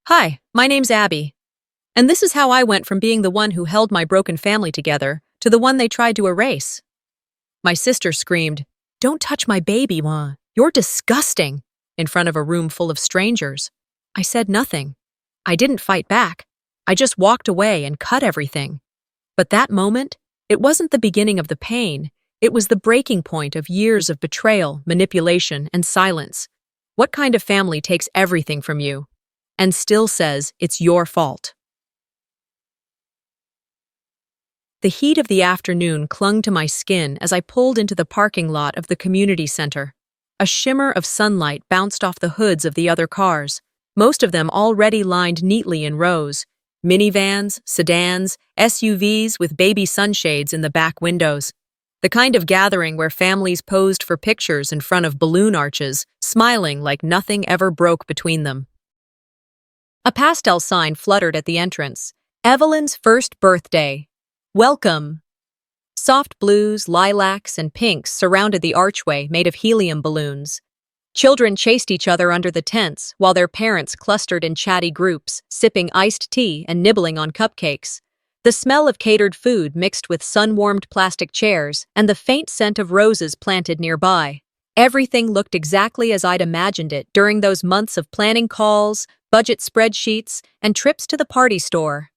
Hi, my name's Abby. And this is how I went from being the one who held my broken family together to the one they tried to erase. My sister screamed, "Don't touch my baby, Ma. You're disgusting," in front of a room full of strangers. I said nothing. I didn't fight back. I just walked away and cut everything. But that moment, it wasn't the beginning of the pain. It was the breaking point of years of betrayal, manipulation, and silence. What kind of family takes everything from you and still says it's your fault? The heat of the afternoon clung to my skin as I pulled into the parking lot of the community center. A shimmer of sunlight bounced off the hoods of the other cars, most of them already lined neatly in rows. Minivans, sedans, SUVs with baby sunshades in the back windows. The kind of gathering where families posed for pictures in front of balloon arches, smiling like nothing ever broke between them. A pastel sign fluttered at the entrance. Evelyn's first birthday. Welcome. Soft blues, lilacs, and pinks surrounded the archway made of helium balloons. Children chased each other under the tents while their parents clustered in chatty groups, sipping iced tea and nibbling on cupcakes. The smell of catered food mixed with sun-warmed plastic chairs and the faint scent of roses planted nearby. Everything looked exactly as I'd imagined it during those months of planning calls, budget spreadsheets, and trips to the party store.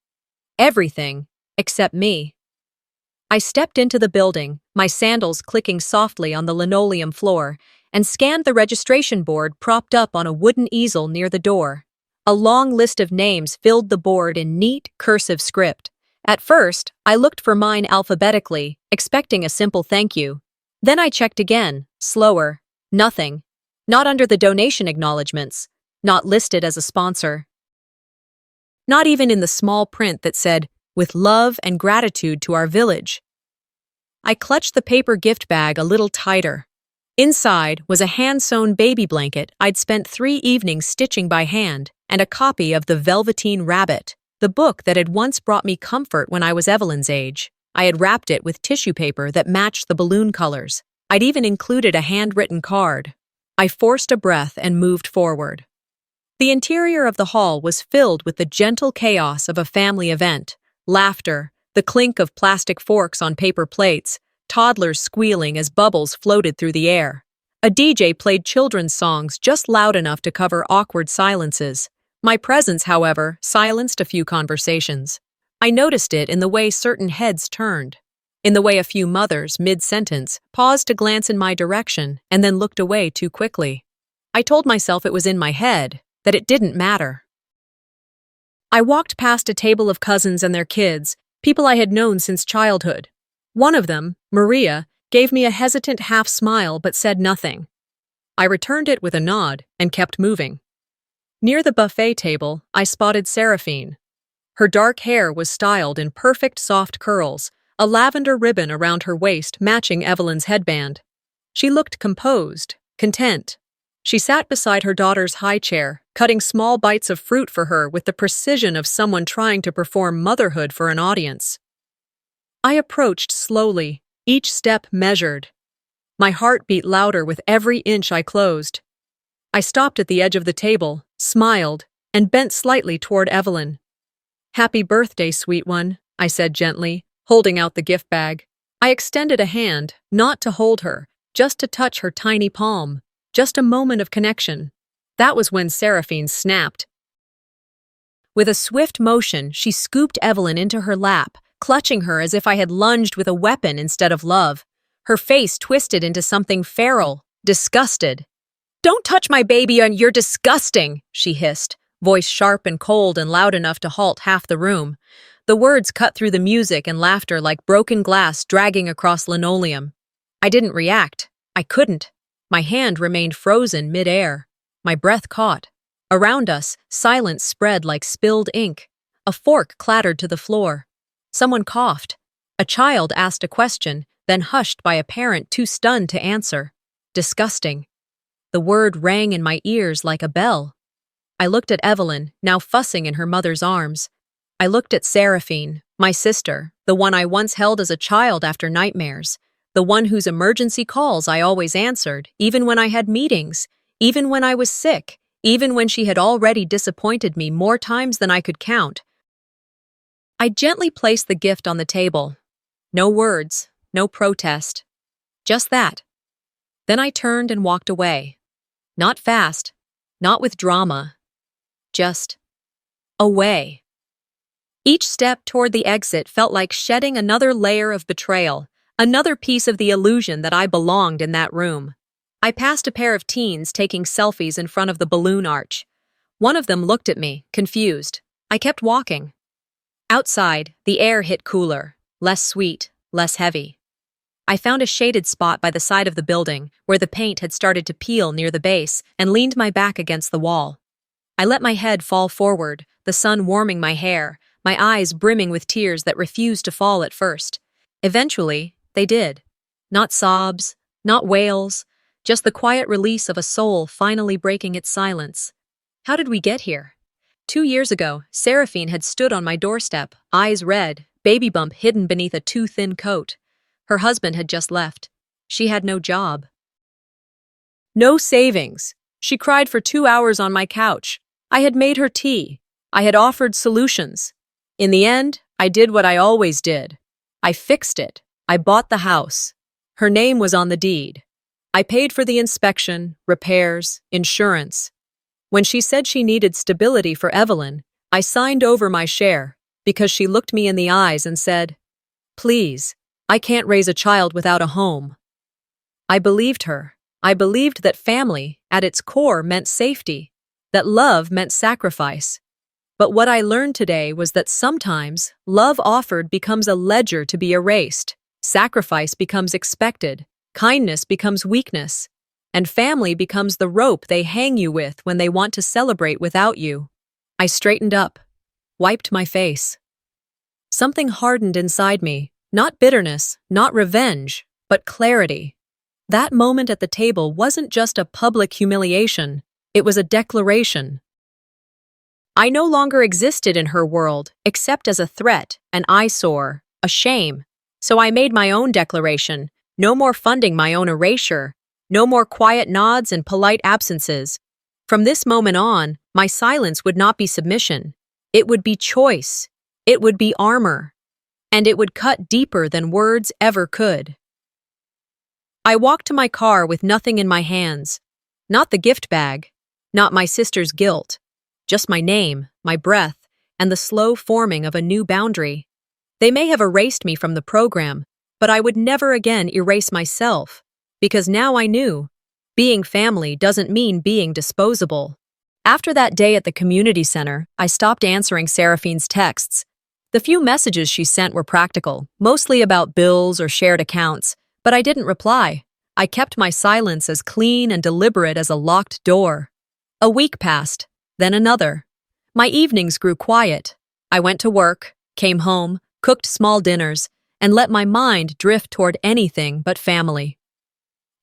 Everything, except me. I stepped into the building, my sandals clicking softly on the linoleum floor, and scanned the registration board propped up on a wooden easel near the door. A long list of names filled the board in neat, cursive script. At first, I looked for mine alphabetically, expecting a simple thank you. Then I checked again, slower. Nothing. Not under the donation acknowledgements. Not listed as a sponsor. Not even in the small print that said, "With love and gratitude to our village." I clutched the paper gift bag a little tighter. Inside was a hand-sewn baby blanket I'd spent 3 evenings stitching by hand, and a copy of The Velveteen Rabbit, the book that had once brought me comfort when I was Evelyn's age. I had wrapped it with tissue paper that matched the balloon colors. I'd even included a handwritten card. I forced a breath and moved forward. The interior of the hall was filled with the gentle chaos of a family event. Laughter, the clink of plastic forks on paper plates, toddlers squealing as bubbles floated through the air. A DJ played children's songs just loud enough to cover awkward silences. My presence, however, silenced a few conversations. I noticed it in the way certain heads turned, in the way a few mothers, mid-sentence, paused to glance in my direction and then looked away too quickly. I told myself it was in my head, that it didn't matter. I walked past a table of cousins and their kids, people I had known since childhood. One of them, Maria, gave me a hesitant half-smile but said nothing. I returned it with a nod and kept moving. Near the buffet table, I spotted Seraphine. Her dark hair was styled in perfect soft curls, a lavender ribbon around her waist matching Evelyn's headband. She looked composed, content. She sat beside her daughter's high chair, cutting small bites of fruit for her with the precision of someone trying to perform motherhood for an audience. I approached slowly, each step measured. My heart beat louder with every inch I closed. I stopped at the edge of the table, smiled, and bent slightly toward Evelyn. "Happy birthday, sweet one," I said gently, holding out the gift bag. I extended a hand, not to hold her, just to touch her tiny palm, just a moment of connection. That was when Seraphine snapped. With a swift motion, she scooped Evelyn into her lap, clutching her as if I had lunged with a weapon instead of love. Her face twisted into something feral, disgusted. "Don't touch my baby and you're disgusting," she hissed, voice sharp and cold and loud enough to halt half the room. The words cut through the music and laughter like broken glass dragging across linoleum. I didn't react. I couldn't. My hand remained frozen mid-air. My breath caught. Around us, silence spread like spilled ink. A fork clattered to the floor. Someone coughed. A child asked a question, then hushed by a parent too stunned to answer. Disgusting. The word rang in my ears like a bell. I looked at Evelyn, now fussing in her mother's arms. I looked at Seraphine, my sister, the one I once held as a child after nightmares, the one whose emergency calls I always answered, even when I had meetings, even when I was sick, even when she had already disappointed me more times than I could count. I gently placed the gift on the table. No words, no protest. Just that. Then I turned and walked away. Not fast, not with drama. Just away. Each step toward the exit felt like shedding another layer of betrayal, another piece of the illusion that I belonged in that room. I passed a pair of teens taking selfies in front of the balloon arch. One of them looked at me, confused. I kept walking. Outside, the air hit cooler, less sweet, less heavy. I found a shaded spot by the side of the building where the paint had started to peel near the base and leaned my back against the wall. I let my head fall forward, the sun warming my hair, my eyes brimming with tears that refused to fall at first. Eventually, they did. Not sobs, not wails, just the quiet release of a soul finally breaking its silence. How did we get here? 2 years ago, Seraphine had stood on my doorstep, eyes red, baby bump hidden beneath a too thin coat. Her husband had just left. She had no job. No savings. She cried for 2 hours on my couch. I had made her tea. I had offered solutions. In the end, I did what I always did. I fixed it. I bought the house. Her name was on the deed. I paid for the inspection, repairs, insurance. When she said she needed stability for Evelyn, I signed over my share because she looked me in the eyes and said, "Please, I can't raise a child without a home." I believed her. I believed that family, at its core, meant safety, that love meant sacrifice. But what I learned today was that sometimes love offered becomes a ledger to be erased, sacrifice becomes expected, kindness becomes weakness, and family becomes the rope they hang you with when they want to celebrate without you. I straightened up, wiped my face. Something hardened inside me, not bitterness, not revenge, but clarity. That moment at the table wasn't just a public humiliation, it was a declaration. I no longer existed in her world, except as a threat, an eyesore, a shame. So I made my own declaration, no more funding my own erasure, no more quiet nods and polite absences. From this moment on, my silence would not be submission. It would be choice. It would be armor. And it would cut deeper than words ever could. I walked to my car with nothing in my hands. Not the gift bag. Not my sister's guilt. Just my name, my breath, and the slow forming of a new boundary. They may have erased me from the program, but I would never again erase myself. Because now I knew, being family doesn't mean being disposable. After that day at the community center, I stopped answering Seraphine's texts. The few messages she sent were practical, mostly about bills or shared accounts, but I didn't reply. I kept my silence as clean and deliberate as a locked door. A week passed, then another. My evenings grew quiet. I went to work, came home, cooked small dinners, and let my mind drift toward anything but family.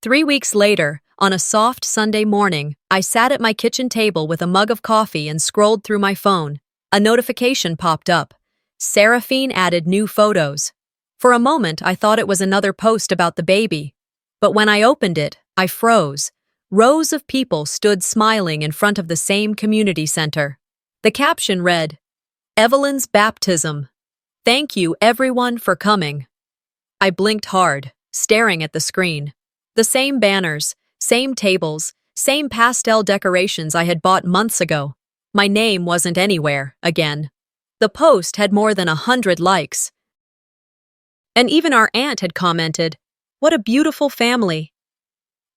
3 weeks later, on a soft Sunday morning, I sat at my kitchen table with a mug of coffee and scrolled through my phone. A notification popped up. Seraphine added new photos. For a moment, I thought it was another post about the baby. But when I opened it, I froze. Rows of people stood smiling in front of the same community center. The caption read, "Evelyn's baptism. Thank you everyone for coming." I blinked hard, staring at the screen. The same banners, same tables, same pastel decorations I had bought months ago. My name wasn't anywhere, again. The post had more than 100 likes. And even our aunt had commented, "What a beautiful family."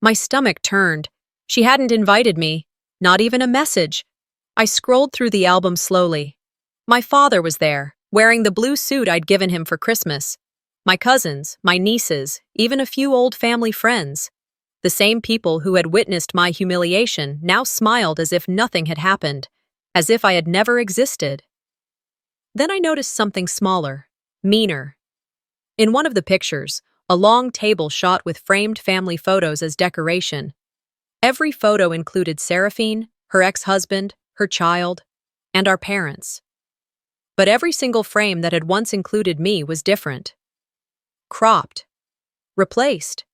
My stomach turned. She hadn't invited me, not even a message. I scrolled through the album slowly. My father was there, wearing the blue suit I'd given him for Christmas. My cousins, my nieces, even a few old family friends. The same people who had witnessed my humiliation now smiled as if nothing had happened, as if I had never existed. Then I noticed something smaller, meaner. In one of the pictures, a long table shot with framed family photos as decoration. Every photo included Seraphine, her ex-husband, her child, and our parents. But every single frame that had once included me was different. Cropped. Replaced.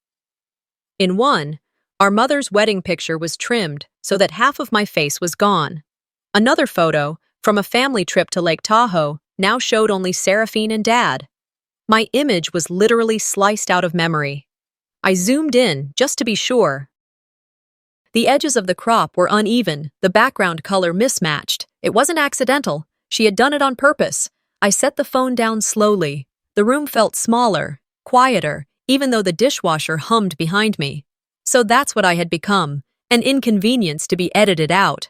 In one, Our mother's wedding picture was trimmed so that half of my face was gone. Another photo, from a family trip to Lake Tahoe, now showed only Seraphine and Dad. My image was literally sliced out of memory. I zoomed in, just to be sure. The edges of the crop were uneven, the background color mismatched. It wasn't accidental. She had done it on purpose. I set the phone down slowly. The room felt smaller, quieter, even though the dishwasher hummed behind me. So that's what I had become, an inconvenience to be edited out.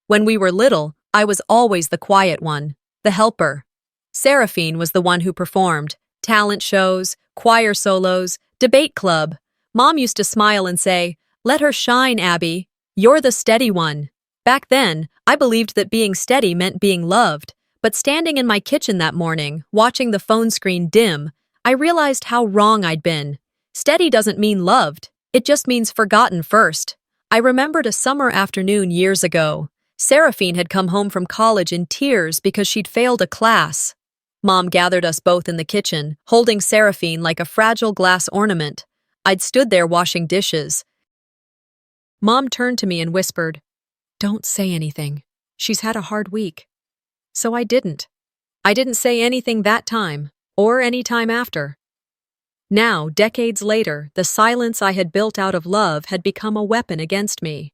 When we were little, I was always the quiet one, the helper. Seraphine was the one who performed. Talent shows, choir solos, debate club. Mom used to smile and say, "Let her shine, Abby. You're the steady one." Back then, I believed that being steady meant being loved, but standing in my kitchen that morning, watching the phone screen dim, I realized how wrong I'd been. Steady doesn't mean loved, it just means forgotten first. I remembered a summer afternoon years ago. Seraphine had come home from college in tears because she'd failed a class. Mom gathered us both in the kitchen, holding Seraphine like a fragile glass ornament. I'd stood there washing dishes. Mom turned to me and whispered, "Don't say anything. She's had a hard week." So I didn't. I didn't say anything that time, or any time after. Now, decades later, the silence I had built out of love had become a weapon against me.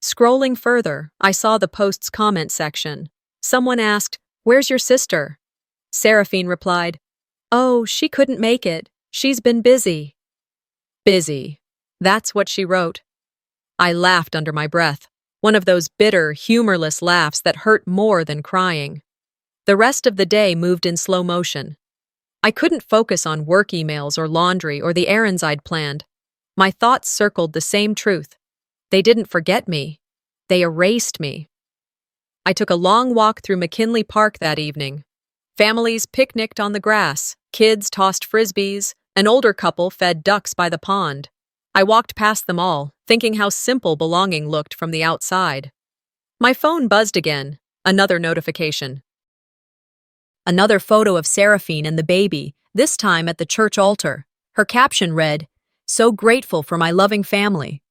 Scrolling further, I saw the post's comment section. Someone asked, "Where's your sister?" Seraphine replied, "Oh, she couldn't make it. She's been busy." Busy. That's what she wrote. I laughed under my breath, one of those bitter, humorless laughs that hurt more than crying. The rest of the day moved in slow motion. I couldn't focus on work emails or laundry or the errands I'd planned. My thoughts circled the same truth. They didn't forget me. They erased me. I took a long walk through McKinley Park that evening. Families picnicked on the grass, kids tossed frisbees, an older couple fed ducks by the pond. I walked past them all, thinking how simple belonging looked from the outside. My phone buzzed again, another notification. Another photo of Seraphine and the baby, this time at the church altar. Her caption read, "So grateful for my loving family."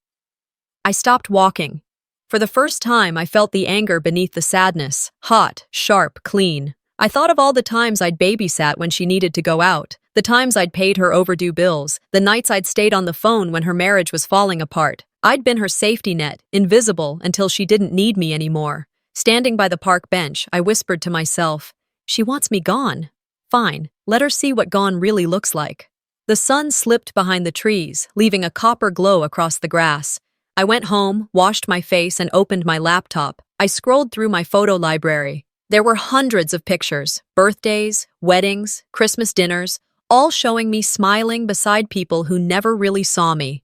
I stopped walking. For the first time, I felt the anger beneath the sadness, hot, sharp, clean. I thought of all the times I'd babysat when she needed to go out, the times I'd paid her overdue bills, the nights I'd stayed on the phone when her marriage was falling apart. I'd been her safety net, invisible until she didn't need me anymore. Standing by the park bench, I whispered to myself, "She wants me gone. Fine, let her see what gone really looks like." The sun slipped behind the trees, leaving a copper glow across the grass. I went home, washed my face, and opened my laptop. I scrolled through my photo library. There were hundreds of pictures, birthdays, weddings, Christmas dinners, all showing me smiling beside people who never really saw me.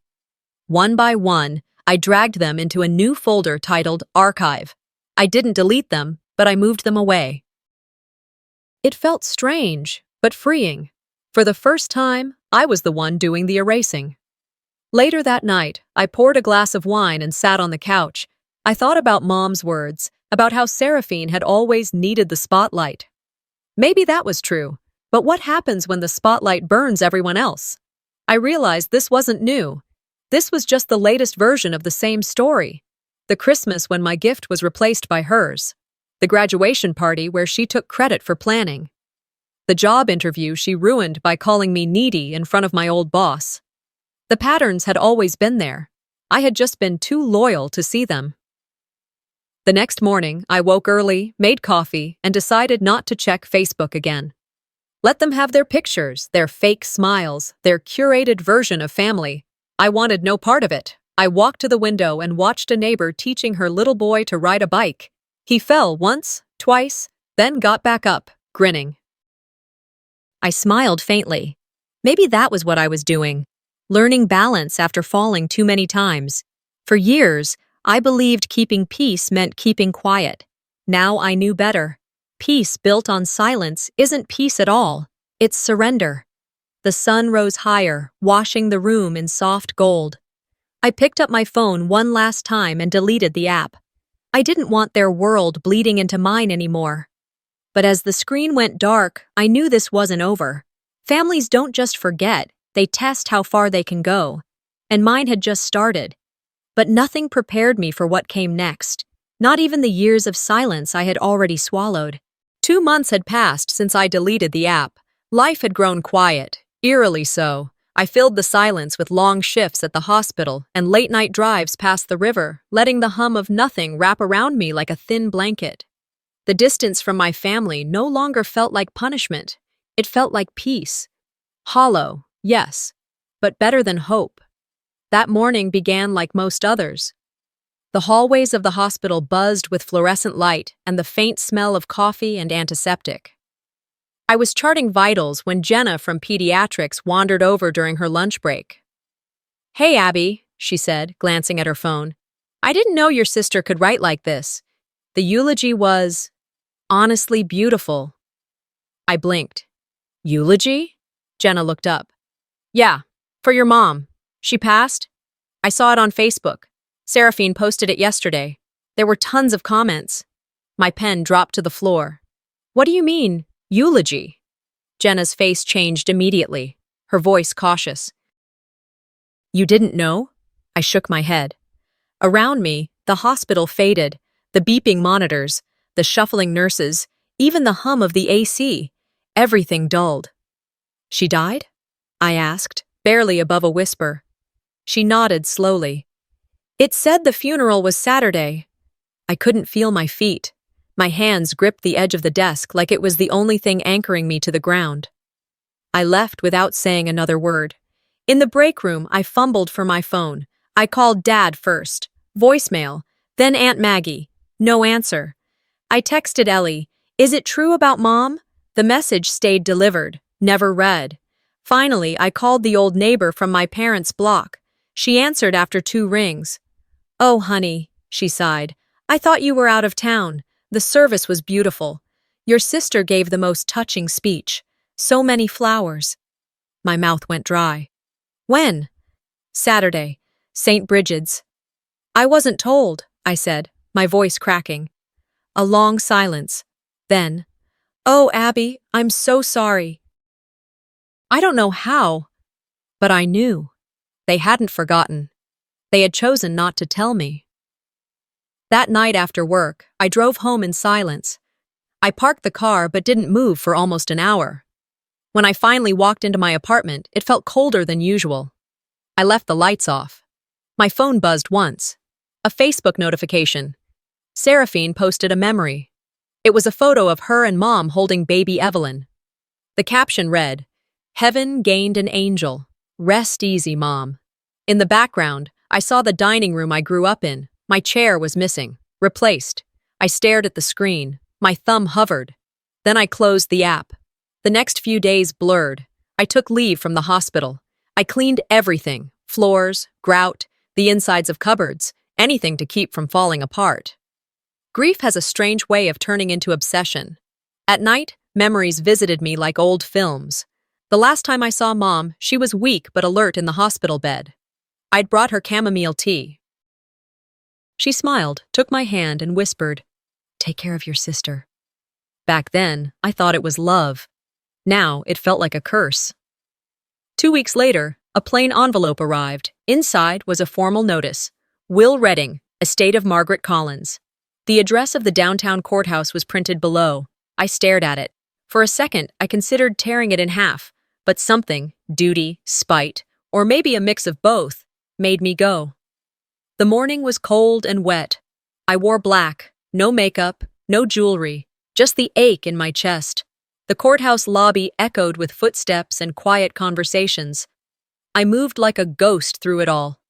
One by one, I dragged them into a new folder titled Archive. I didn't delete them, but I moved them away. It felt strange, but freeing. For the first time, I was the one doing the erasing. Later that night, I poured a glass of wine and sat on the couch. I thought about Mom's words, about how Seraphine had always needed the spotlight. Maybe that was true, but what happens when the spotlight burns everyone else? I realized this wasn't new. This was just the latest version of the same story. The Christmas when my gift was replaced by hers. The graduation party where she took credit for planning. The job interview she ruined by calling me needy in front of my old boss. The patterns had always been there. I had just been too loyal to see them. The next morning, I woke early, made coffee, and decided not to check Facebook again. Let them have their pictures, their fake smiles, their curated version of family. I wanted no part of it. I walked to the window and watched a neighbor teaching her little boy to ride a bike. He fell once, twice, then got back up, grinning. I smiled faintly. Maybe that was what I was doing, learning balance after falling too many times. For years, I believed keeping peace meant keeping quiet. Now I knew better. Peace built on silence isn't peace at all. It's surrender. The sun rose higher, washing the room in soft gold. I picked up my phone one last time and deleted the app. I didn't want their world bleeding into mine anymore. But as the screen went dark, I knew this wasn't over. Families don't just forget, they test how far they can go. and mine had just started. But nothing prepared me for what came next, not even the years of silence I had already swallowed. 2 months had passed since I deleted the app. Life had grown quiet, eerily so. I filled the silence with long shifts at the hospital and late-night drives past the river, letting the hum of nothing wrap around me like a thin blanket. The distance from my family no longer felt like punishment. It felt like peace. Hollow, yes, but better than hope. That morning began like most others. The hallways of the hospital buzzed with fluorescent light and the faint smell of coffee and antiseptic. I was charting vitals when Jenna from pediatrics wandered over during her lunch break. "Hey, Abby," she said, glancing at her phone. "I didn't know your sister could write like this." The eulogy was honestly beautiful. I blinked. "Eulogy?" Jenna looked up. "Yeah, for your mom. She passed? I saw it on Facebook. Seraphine posted it yesterday. There were tons of comments." My pen dropped to the floor. "What do you mean, eulogy?" Jenna's face changed immediately, her voice cautious. "You didn't know?" I shook my head. Around me, the hospital faded, the beeping monitors, the shuffling nurses, even the hum of the AC. Everything dulled. "She died?" I asked, barely above a whisper. She nodded slowly. "It said the funeral was Saturday." I couldn't feel my feet. My hands gripped the edge of the desk like it was the only thing anchoring me to the ground. I left without saying another word. In the break room, I fumbled for my phone. I called Dad first. Voicemail. Then Aunt Maggie. No answer. I texted Ellie. "Is it true about Mom?" The message stayed delivered, never read. Finally, I called the old neighbor from my parents' block. She answered after 2 rings. "Oh, honey," she sighed. "I thought you were out of town. The service was beautiful. Your sister gave the most touching speech. So many flowers." My mouth went dry. "When?" "Saturday. St. Bridget's." "I wasn't told," I said, my voice cracking. A long silence. Then, "Oh, Abby, I'm so sorry." I don't know how, but I knew. They hadn't forgotten. They had chosen not to tell me. That night after work, I drove home in silence. I parked the car but didn't move for almost an hour. When I finally walked into my apartment, it felt colder than usual. I left the lights off. My phone buzzed once. A Facebook notification. Seraphine posted a memory. It was a photo of her and Mom holding baby Evelyn. The caption read, "Heaven gained an angel. Rest easy, Mom." In the background, I saw the dining room I grew up in. My chair was missing, replaced. I stared at the screen. My thumb hovered. Then I closed the app. The next few days blurred. I took leave from the hospital. I cleaned everything, floors, grout, the insides of cupboards, anything to keep from falling apart. Grief has a strange way of turning into obsession. At night, memories visited me like old films. The last time I saw Mom, she was weak but alert in the hospital bed. I'd brought her chamomile tea. She smiled, took my hand, and whispered, "Take care of your sister." Back then, I thought it was love. Now, it felt like a curse. 2 weeks later, a plain envelope arrived. Inside was a formal notice. Will Redding, estate of Margaret Collins. The address of the downtown courthouse was printed below. I stared at it. For a second, I considered tearing it in half, but something, duty, spite, or maybe a mix of both, made me go. The morning was cold and wet. I wore black, no makeup, no jewelry, just the ache in my chest. The courthouse lobby echoed with footsteps and quiet conversations. I moved like a ghost through it all.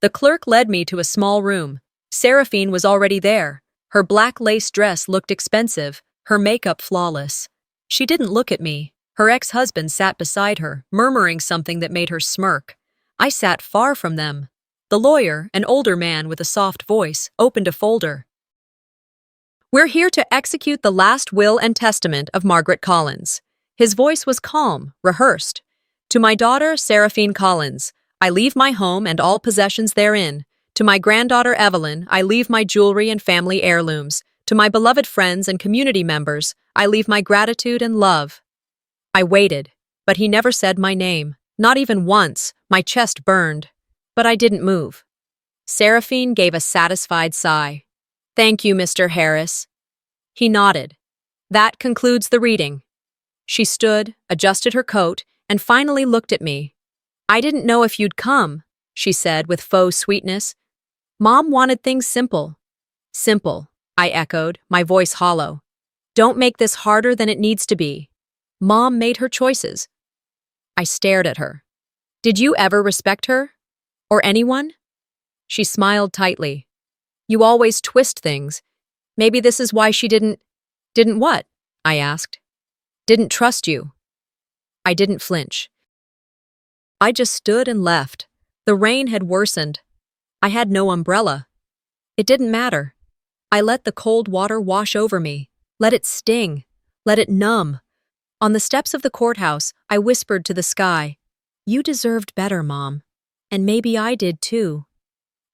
The clerk led me to a small room. Seraphine was already there. Her black lace dress looked expensive, her makeup flawless. She didn't look at me. Her ex-husband sat beside her, murmuring something that made her smirk. I sat far from them. The lawyer, an older man with a soft voice, opened a folder. "We're here to execute the last will and testament of Margaret Collins." His voice was calm, rehearsed. "To my daughter, Seraphine Collins, I leave my home and all possessions therein. To my granddaughter, Evelyn, I leave my jewelry and family heirlooms. To my beloved friends and community members, I leave my gratitude and love." I waited, but he never said my name. Not even once. My chest burned. but I didn't move. Seraphine gave a satisfied sigh. "Thank you, Mr. Harris." He nodded. "That concludes the reading." She stood, adjusted her coat, and finally looked at me. "I didn't know if you'd come," she said with faux sweetness. "Mom wanted things simple." "Simple," I echoed, my voice hollow. "Don't make this harder than it needs to be. Mom made her choices." I stared at her. "Did you ever respect her? Or anyone?" She smiled tightly. "You always twist things. Maybe this is why she didn't what?" I asked. "Didn't trust you." I didn't flinch. I just stood and left. The rain had worsened. I had no umbrella. It didn't matter. I let the cold water wash over me, let it sting, let it numb. On the steps of the courthouse, I whispered to the sky, "You deserved better, Mom. And maybe I did too."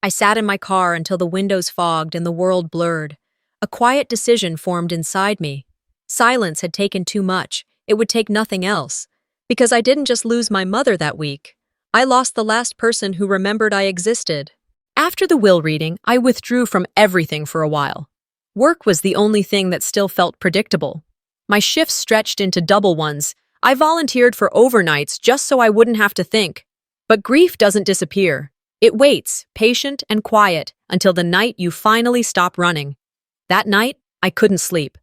I sat in my car until the windows fogged and the world blurred. A quiet decision formed inside me. Silence had taken too much. It would take nothing else. Because I didn't just lose my mother that week. I lost the last person who remembered I existed. After the will reading, I withdrew from everything for a while. Work was the only thing that still felt predictable. My shifts stretched into double ones. I volunteered for overnights just so I wouldn't have to think. But grief doesn't disappear. It waits, patient and quiet, until the night you finally stop running. That night, I couldn't sleep.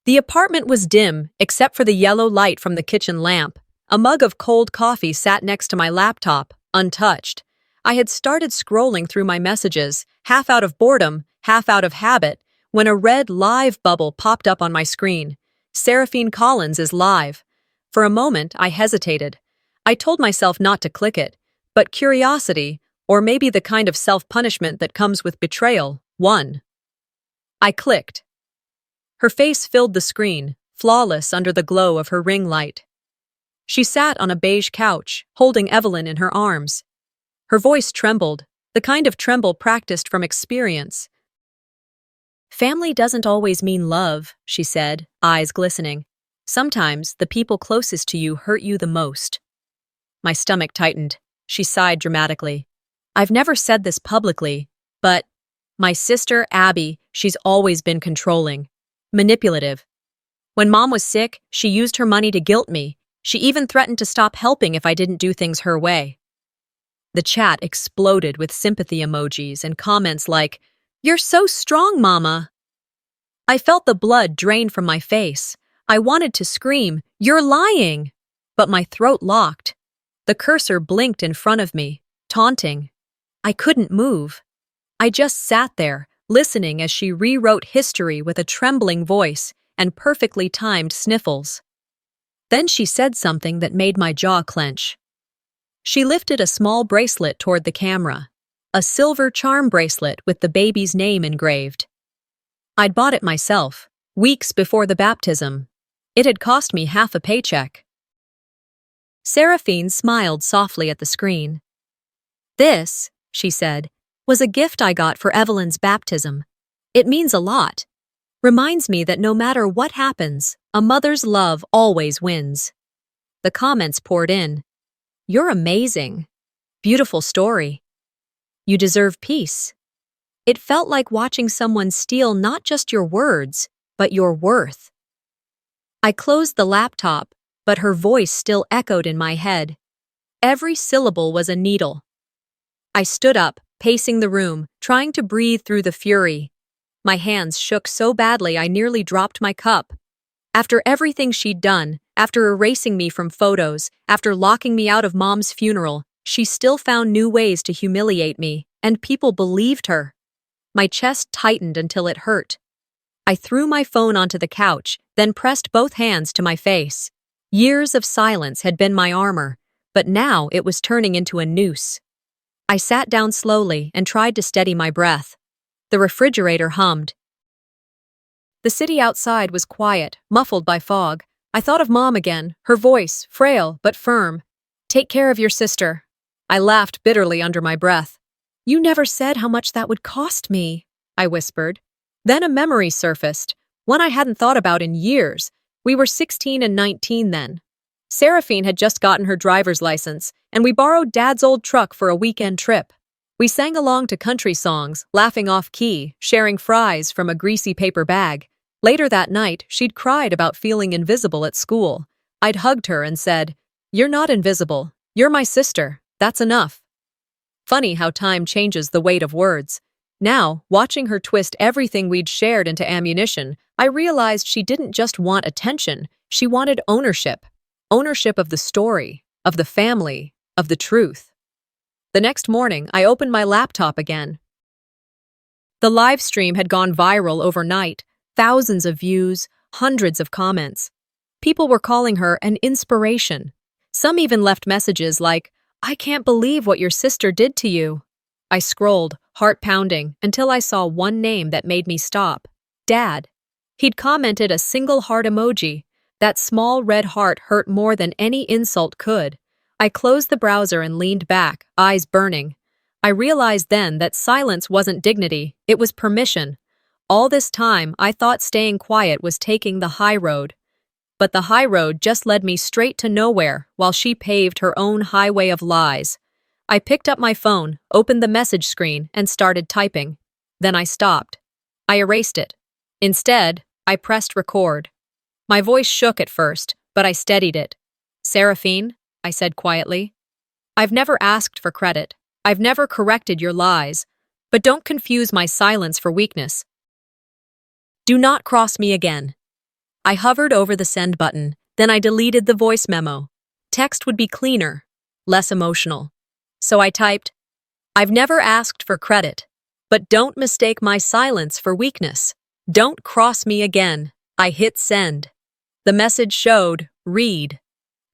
The apartment was dim, except for the yellow light from the kitchen lamp. A mug of cold coffee sat next to my laptop, untouched. I had started scrolling through my messages, half out of boredom, half out of habit, when a red live bubble popped up on my screen. Seraphine Collins is live. For a moment, I hesitated. I told myself not to click it, but curiosity, or maybe the kind of self-punishment that comes with betrayal, won. I clicked. Her face filled the screen, flawless under the glow of her ring light. She sat on a beige couch, holding Evelyn in her arms. Her voice trembled, the kind of tremble practiced from experience. "Family doesn't always mean love," she said, eyes glistening. "Sometimes the people closest to you hurt you the most." My stomach tightened. She sighed dramatically. "I've never said this publicly, but my sister, Abby, she's always been controlling. Manipulative. When Mom was sick, she used her money to guilt me. She even threatened to stop helping if I didn't do things her way." The chat exploded with sympathy emojis and comments like, "You're so strong, Mama." I felt the blood drain from my face. I wanted to scream, "You're lying!" But my throat locked. The cursor blinked in front of me, taunting. I couldn't move. I just sat there, listening as she rewrote history with a trembling voice and perfectly timed sniffles. Then she said something that made my jaw clench. She lifted a small bracelet toward the camera, a silver charm bracelet with the baby's name engraved. I'd bought it myself, weeks before the baptism. It had cost me half a paycheck. Seraphine smiled softly at the screen. "This," she said, "was a gift I got for Evelyn's baptism. It means a lot. Reminds me that no matter what happens, a mother's love always wins." The comments poured in. "You're amazing. Beautiful story. You deserve peace." It felt like watching someone steal not just your words, but your worth. I closed the laptop, but her voice still echoed in my head. Every syllable was a needle. I stood up, pacing the room, trying to breathe through the fury. My hands shook so badly I nearly dropped my cup. After everything she'd done, after erasing me from photos, after locking me out of Mom's funeral, she still found new ways to humiliate me, and people believed her. My chest tightened until it hurt. I threw my phone onto the couch, then pressed both hands to my face. Years of silence had been my armor, but now it was turning into a noose. I sat down slowly and tried to steady my breath. The refrigerator hummed. The city outside was quiet, muffled by fog. I thought of Mom again, her voice, frail but firm. "Take care of your sister." I laughed bitterly under my breath. "You never said how much that would cost me," I whispered. Then a memory surfaced, one I hadn't thought about in years. We were 16 and 19 then. Seraphine had just gotten her driver's license, and we borrowed Dad's old truck for a weekend trip. We sang along to country songs, laughing off-key, sharing fries from a greasy paper bag. Later that night, she'd cried about feeling invisible at school. I'd hugged her and said, "You're not invisible. You're my sister. That's enough." Funny how time changes the weight of words. Now, watching her twist everything we'd shared into ammunition, I realized she didn't just want attention, she wanted ownership. Ownership of the story, of the family, of the truth. The next morning, I opened my laptop again. The live stream had gone viral overnight, thousands of views, hundreds of comments. People were calling her an inspiration. Some even left messages like, "I can't believe what your sister did to you." I scrolled, heart pounding, until I saw one name that made me stop. Dad. He'd commented a single heart emoji. That small red heart hurt more than any insult could. I closed the browser and leaned back, eyes burning. I realized then that silence wasn't dignity, it was permission. All this time, I thought staying quiet was taking the high road. But the high road just led me straight to nowhere, while she paved her own highway of lies. I picked up my phone, opened the message screen, and started typing. Then I stopped. I erased it. Instead, I pressed record. My voice shook at first, but I steadied it. "Seraphine," I said quietly, "I've never asked for credit. I've never corrected your lies. But don't confuse my silence for weakness. Do not cross me again." I hovered over the send button, then I deleted the voice memo. Text would be cleaner, less emotional. So I typed, "I've never asked for credit, but don't mistake my silence for weakness. Don't cross me again." I hit send. The message showed, "Read."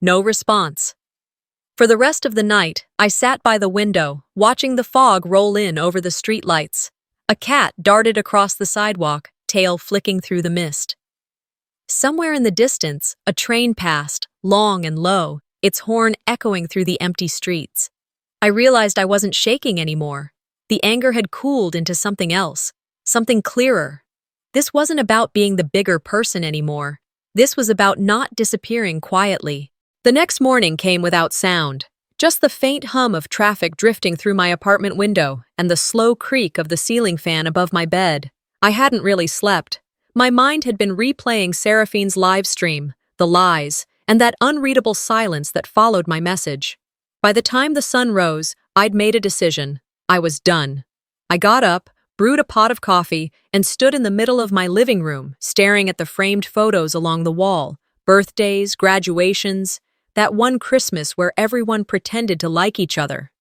No response. For the rest of the night, I sat by the window, watching the fog roll in over the streetlights. A cat darted across the sidewalk, tail flicking through the mist. Somewhere in the distance, a train passed, long and low, its horn echoing through the empty streets. I realized I wasn't shaking anymore. The anger had cooled into something else, something clearer. This wasn't about being the bigger person anymore. This was about not disappearing quietly. The next morning came without sound, just the faint hum of traffic drifting through my apartment window and the slow creak of the ceiling fan above my bed. I hadn't really slept. My mind had been replaying Seraphine's live stream, the lies, and that unreadable silence that followed my message. By the time the sun rose, I'd made a decision. I was done. I got up, brewed a pot of coffee, and stood in the middle of my living room, staring at the framed photos along the wall, birthdays, graduations, that one Christmas where everyone pretended to like each other.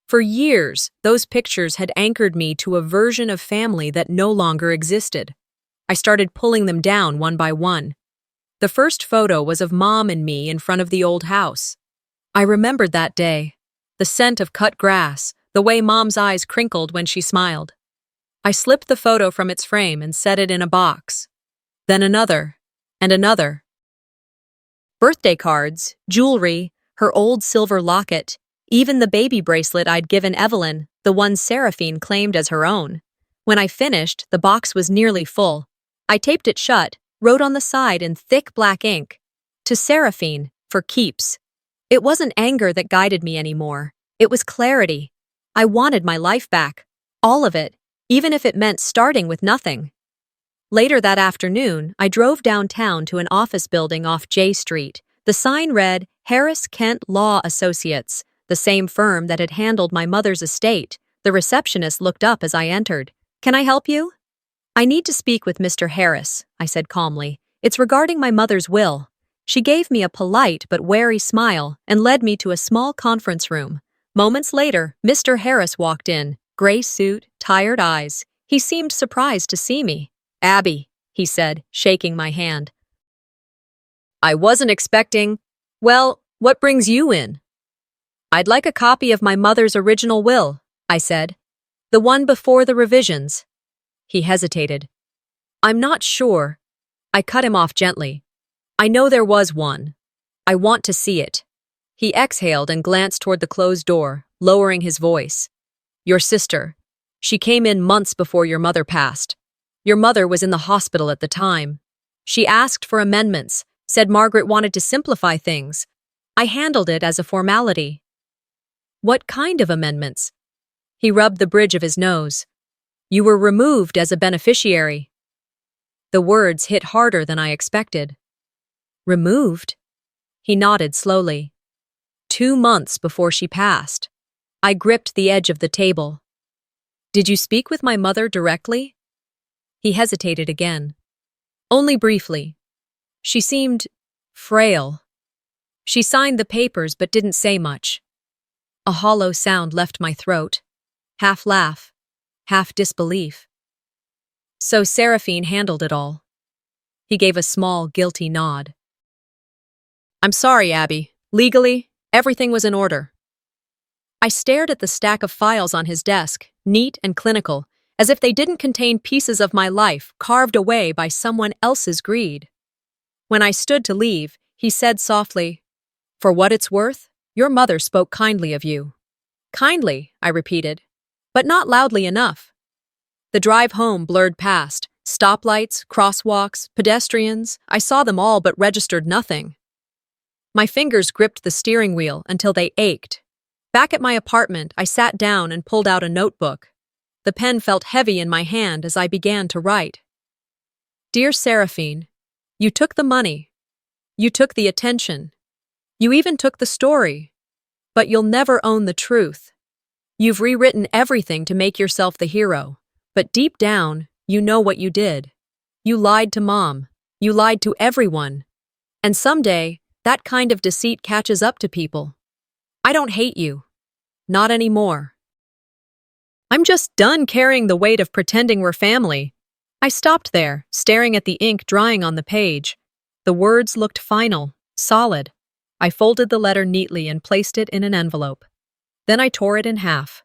For years, those pictures had anchored me to a version of family that no longer existed. I started pulling them down one by one. The first photo was of Mom and me in front of the old house. I remembered that day, the scent of cut grass, the way Mom's eyes crinkled when she smiled. I slipped the photo from its frame and set it in a box. Then another, and another. Birthday cards, jewelry, her old silver locket, even the baby bracelet I'd given Evelyn, the one Seraphine claimed as her own. When I finished, the box was nearly full. I taped it shut, wrote on the side in thick black ink, "To Seraphine, for keeps." It wasn't anger that guided me anymore. It was clarity. I wanted my life back. All of it, even if it meant starting with nothing. Later that afternoon, I drove downtown to an office building off J Street. The sign read, Harris Kent Law Associates, the same firm that had handled my mother's estate. The receptionist looked up as I entered. "Can I help you?" "I need to speak with Mr. Harris," I said calmly. "It's regarding my mother's will." She gave me a polite but wary smile and led me to a small conference room. Moments later, Mr. Harris walked in, gray suit, tired eyes. He seemed surprised to see me. "Abby," he said, shaking my hand. "I wasn't expecting— Well, what brings you in?" "I'd like a copy of my mother's original will," I said. "The one before the revisions." He hesitated. "I'm not sure." I cut him off gently. "I know there was one. I want to see it." He exhaled and glanced toward the closed door, lowering his voice. "Your sister. She came in months before your mother passed. Your mother was in the hospital at the time. She asked for amendments, said Margaret wanted to simplify things. I handled it as a formality." "What kind of amendments?" He rubbed the bridge of his nose. You were removed as a beneficiary. The words hit harder than I expected. Removed? He nodded slowly. 2 months before she passed. I gripped the edge of the table. Did you speak with my mother directly? He hesitated again. Only briefly. She seemed frail. She signed the papers but didn't say much. A hollow sound left my throat. Half laugh, half disbelief. So Seraphine handled it all. He gave a small, guilty nod. I'm sorry, Abby. Legally, everything was in order. I stared at the stack of files on his desk, neat and clinical, as if they didn't contain pieces of my life carved away by someone else's greed. When I stood to leave, he said softly, For what it's worth, your mother spoke kindly of you. Kindly, I repeated, but not loudly enough. The drive home blurred past. Stoplights, crosswalks, pedestrians, I saw them all but registered nothing. My fingers gripped the steering wheel until they ached. Back at my apartment, I sat down and pulled out a notebook. The pen felt heavy in my hand as I began to write. Dear Seraphine, you took the money. You took the attention. You even took the story. But you'll never own the truth. You've rewritten everything to make yourself the hero. But deep down, you know what you did. You lied to Mom. You lied to everyone. And someday, that kind of deceit catches up to people. I don't hate you. Not anymore. I'm just done carrying the weight of pretending we're family. I stopped there, staring at the ink drying on the page. The words looked final, solid. I folded the letter neatly and placed it in an envelope. Then I tore it in half.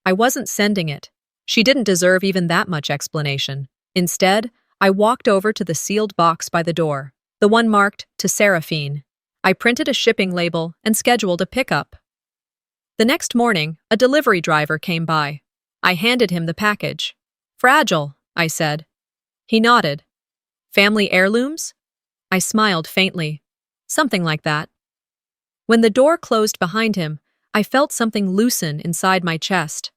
I wasn't sending it. She didn't deserve even that much explanation. Instead, I walked over to the sealed box by the door, the one marked to Seraphine. I printed a shipping label and scheduled a pickup. The next morning, a delivery driver came by. I handed him the package. Fragile, I said. He nodded. Family heirlooms? I smiled faintly. Something like that. When the door closed behind him, I felt something loosen inside my chest.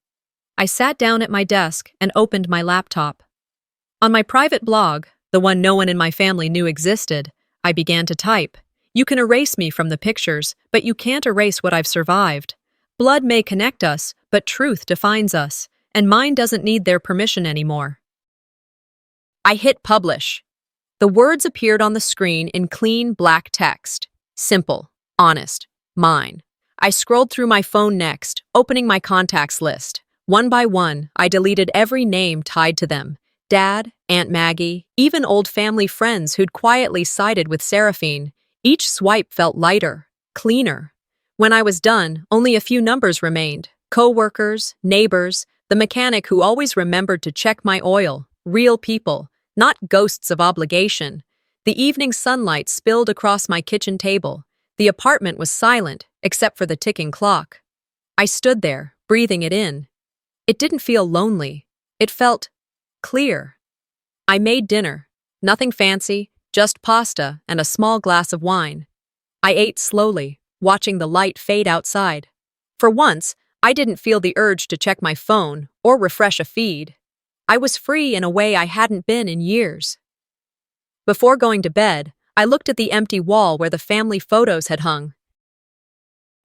I sat down at my desk and opened my laptop. On my private blog, the one no one in my family knew existed, I began to type. You can erase me from the pictures, but you can't erase what I've survived. Blood may connect us, but truth defines us, and mine doesn't need their permission anymore. I hit publish. The words appeared on the screen in clean black text. Simple, honest, mine. I scrolled through my phone next, opening my contacts list. One by one, I deleted every name tied to them. Dad, Aunt Maggie, even old family friends who'd quietly sided with Seraphine. Each swipe felt lighter, cleaner. When I was done, only a few numbers remained. Co-workers, neighbors, the mechanic who always remembered to check my oil. Real people, not ghosts of obligation. The evening sunlight spilled across my kitchen table. The apartment was silent, except for the ticking clock. I stood there, breathing it in. It didn't feel lonely. It felt clear. I made dinner. Nothing fancy, just pasta and a small glass of wine. I ate slowly, watching the light fade outside. For once, I didn't feel the urge to check my phone or refresh a feed. I was free in a way I hadn't been in years. Before going to bed, I looked at the empty wall where the family photos had hung.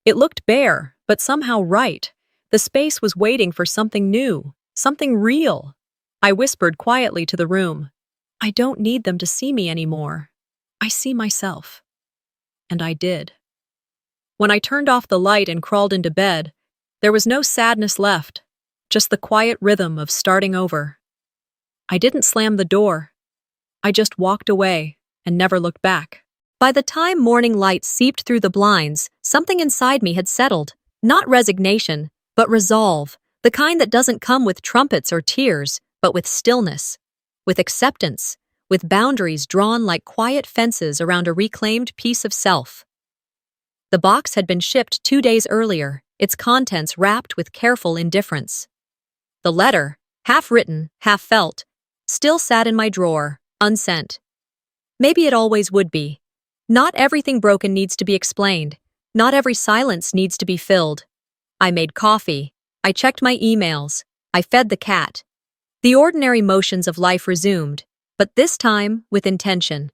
It looked bare, but somehow right. The space was waiting for something new, something real. I whispered quietly to the room. I don't need them to see me anymore. I see myself. And I did. When I turned off the light and crawled into bed, there was no sadness left, just the quiet rhythm of starting over. I didn't slam the door. I just walked away and never looked back. By the time morning light seeped through the blinds, something inside me had settled. Not resignation, but resolve, the kind that doesn't come with trumpets or tears, but with stillness, with acceptance, with boundaries drawn like quiet fences around a reclaimed piece of self. The box had been shipped 2 days earlier, its contents wrapped with careful indifference. The letter, half written, half felt, still sat in my drawer, unsent. Maybe it always would be. Not everything broken needs to be explained. Not every silence needs to be filled. I made coffee. I checked my emails. I fed the cat. The ordinary motions of life resumed, but this time with intention.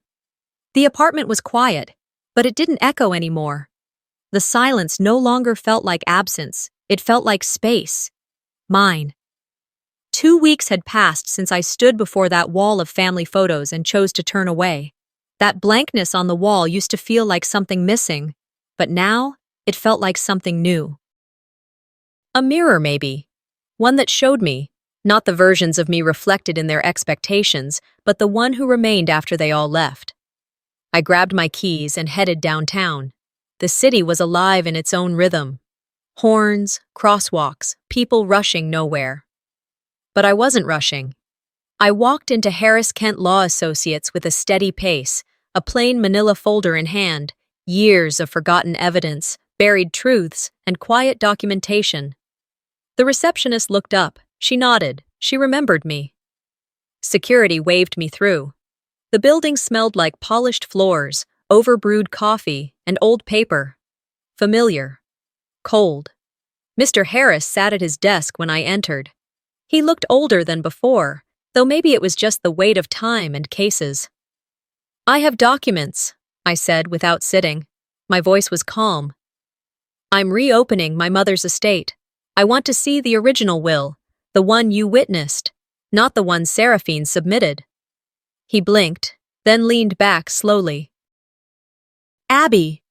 The apartment was quiet, but it didn't echo anymore. The silence no longer felt like absence, it felt like space. Mine. 2 weeks had passed since I stood before that wall of family photos and chose to turn away. That blankness on the wall used to feel like something missing, but now it felt like something new. A mirror, maybe. One that showed me, not the versions of me reflected in their expectations, but the one who remained after they all left. I grabbed my keys and headed downtown. The city was alive in its own rhythm. Horns, crosswalks, people rushing nowhere. But I wasn't rushing. I walked into Harris Kent Law Associates with a steady pace, a plain manila folder in hand, years of forgotten evidence, buried truths, and quiet documentation. The receptionist looked up. She nodded. She remembered me. Security waved me through. The building smelled like polished floors, overbrewed coffee, and old paper. Familiar. Cold. Mr. Harris sat at his desk when I entered. He looked older than before, though maybe it was just the weight of time and cases. "I have documents," I said without sitting. My voice was calm. "I'm reopening my mother's estate. I want to see the original will, the one you witnessed, not the one Seraphine submitted." He blinked, then leaned back slowly. "Abby,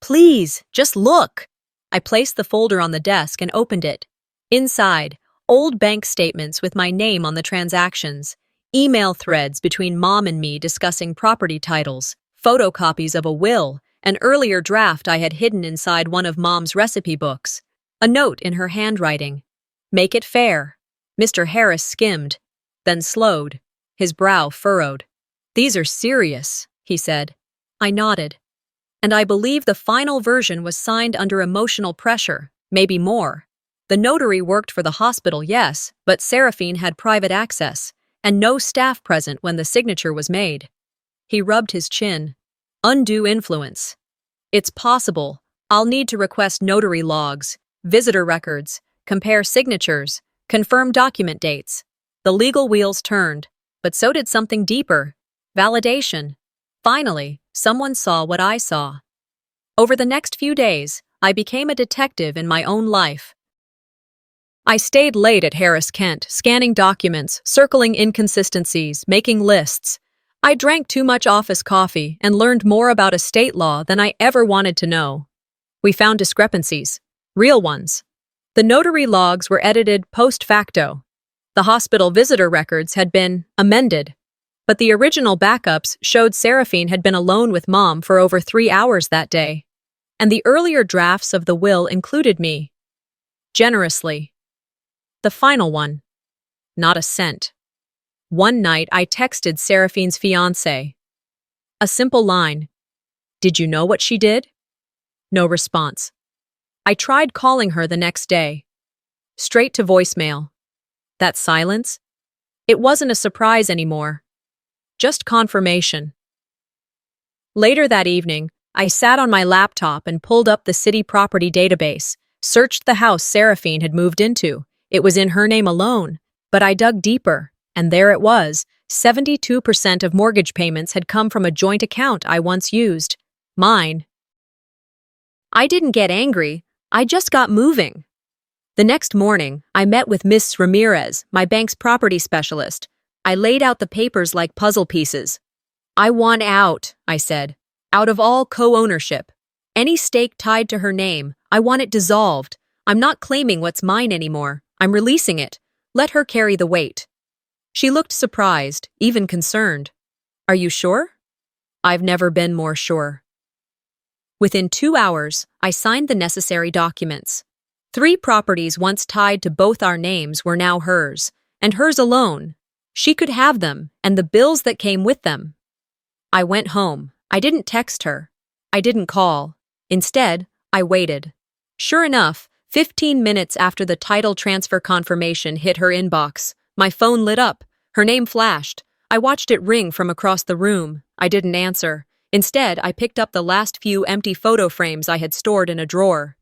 please, just look." I placed the folder on the desk and opened it. Inside, old bank statements with my name on the transactions, email threads between Mom and me discussing property titles, photocopies of a will, an earlier draft I had hidden inside one of Mom's recipe books, a note in her handwriting. "Make it fair." Mr. Harris skimmed, then slowed, his brow furrowed. "These are serious," he said. I nodded. And I believe the final version was signed under emotional pressure, maybe more. The notary worked for the hospital, yes, but Seraphine had private access, and no staff present when the signature was made. He rubbed his chin. "Undue influence. It's possible. I'll need to request notary logs, visitor records, compare signatures, confirm document dates." The legal wheels turned, but so did something deeper. Validation. Finally, someone saw what I saw. Over the next few days, I became a detective in my own life. I stayed late at Harris Kent, scanning documents, circling inconsistencies, making lists. I drank too much office coffee and learned more about estate law than I ever wanted to know. We found discrepancies, real ones. The notary logs were edited post facto. The hospital visitor records had been amended. But the original backups showed Seraphine had been alone with Mom for over 3 hours that day. And the earlier drafts of the will included me. Generously. The final one. Not a cent. One night I texted Seraphine's fiancé. A simple line. "Did you know what she did?" No response. I tried calling her the next day. Straight to voicemail. That silence? It wasn't a surprise anymore. Just confirmation. Later that evening, I sat on my laptop and pulled up the city property database, searched the house Seraphine had moved into. It was in her name alone, but I dug deeper, and there it was. 72% of mortgage payments had come from a joint account I once used. Mine. I didn't get angry, I just got moving. The next morning, I met with Miss Ramirez, my bank's property specialist. I laid out the papers like puzzle pieces. "I want out," I said. "Out of all co-ownership. Any stake tied to her name, I want it dissolved. I'm not claiming what's mine anymore. I'm releasing it. Let her carry the weight." She looked surprised, even concerned. "Are you sure?" "I've never been more sure." Within 2 hours, I signed the necessary documents. 3 properties once tied to both our names were now hers, and hers alone. She could have them, and the bills that came with them. I went home. I didn't text her. I didn't call. Instead, I waited. Sure enough, 15 minutes after the title transfer confirmation hit her inbox, my phone lit up. Her name flashed. I watched it ring from across the room. I didn't answer. Instead, I picked up the last few empty photo frames I had stored in a drawer.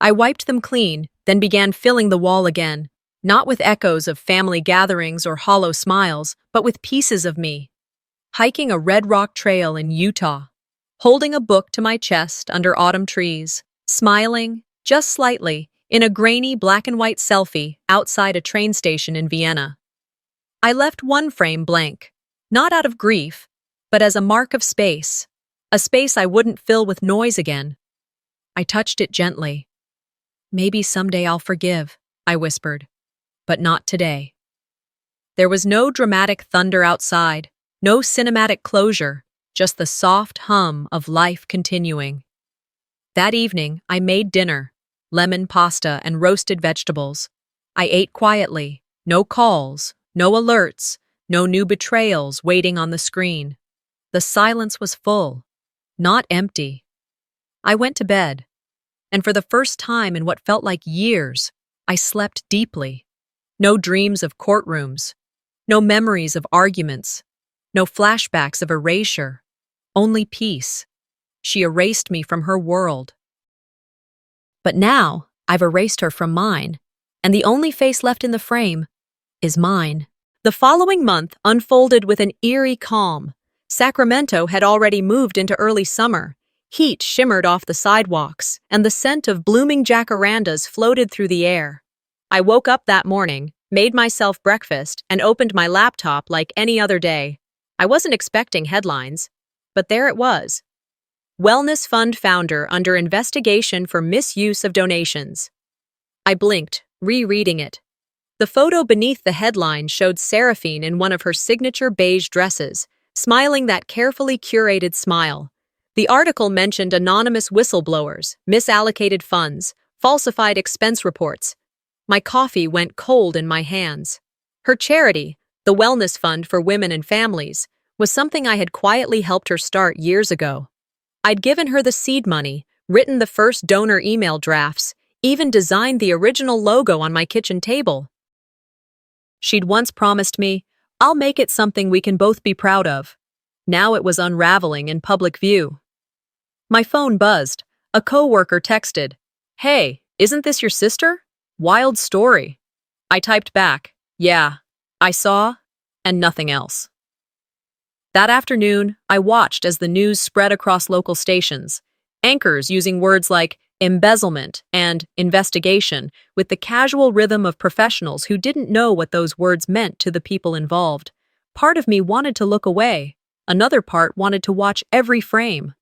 I wiped them clean, then then began filling the wall again, not with echoes of family gatherings or hollow smiles, but with pieces of me. Hiking a red rock trail in Utah, holding a book to my chest under autumn trees, smiling, just slightly, in a grainy black and white selfie outside a train station in Vienna. I left one frame blank, not out of grief, but as a mark of space, a space I wouldn't fill with noise again. I touched it gently. "Maybe someday I'll forgive," I whispered, "but not today." There was no dramatic thunder outside, no cinematic closure, just the soft hum of life continuing. That evening, I made dinner, lemon pasta and roasted vegetables. I ate quietly, no calls, no alerts, no new betrayals waiting on the screen. The silence was full, not empty. I went to bed, and for the first time in what felt like years, I slept deeply. No dreams of courtrooms, no memories of arguments, no flashbacks of erasure, only peace. She erased me from her world. But now, I've erased her from mine, and the only face left in the frame is mine. The following month unfolded with an eerie calm. Sacramento had already moved into early summer. Heat shimmered off the sidewalks, and the scent of blooming jacarandas floated through the air. I woke up that morning, made myself breakfast, and opened my laptop like any other day. I wasn't expecting headlines, but there it was. Wellness Fund founder under investigation for misuse of donations. I blinked, rereading it. The photo beneath the headline showed Seraphine in one of her signature beige dresses, smiling that carefully curated smile. The article mentioned anonymous whistleblowers, misallocated funds, falsified expense reports. My coffee went cold in my hands. Her charity, the Wellness Fund for Women and Families, was something I had quietly helped her start years ago. I'd given her the seed money, written the first donor email drafts, even designed the original logo on my kitchen table. She'd once promised me, "I'll make it something we can both be proud of." Now it was unraveling in public view. My phone buzzed. A coworker texted, "Hey, isn't this your sister? Wild story." I typed back, "Yeah, I saw," and nothing else. That afternoon, I watched as the news spread across local stations, anchors using words like embezzlement and investigation with the casual rhythm of professionals who didn't know what those words meant to the people involved. Part of me wanted to look away. Another part wanted to watch every frame.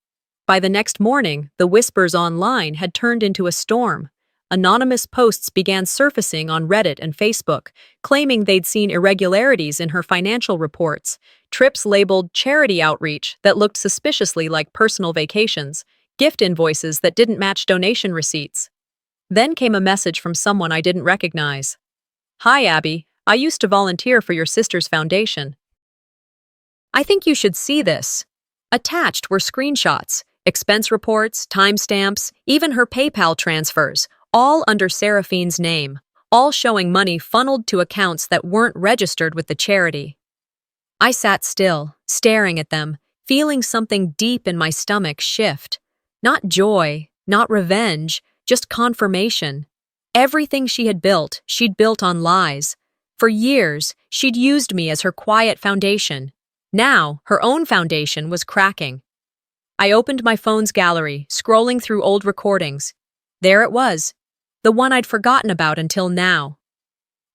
By the next morning, the whispers online had turned into a storm. Anonymous posts began surfacing on Reddit and Facebook, claiming they'd seen irregularities in her financial reports, trips labeled charity outreach that looked suspiciously like personal vacations, gift invoices that didn't match donation receipts. Then came a message from someone I didn't recognize. "Hi, Abby. I used to volunteer for your sister's foundation. I think you should see this." Attached were screenshots, expense reports, timestamps, even her PayPal transfers, all under Seraphine's name, all showing money funneled to accounts that weren't registered with the charity. I sat still, staring at them, feeling something deep in my stomach shift. Not joy, not revenge, just confirmation. Everything she had built, she'd built on lies. For years, she'd used me as her quiet foundation. Now, her own foundation was cracking. I opened my phone's gallery, scrolling through old recordings. There it was, the one I'd forgotten about until now.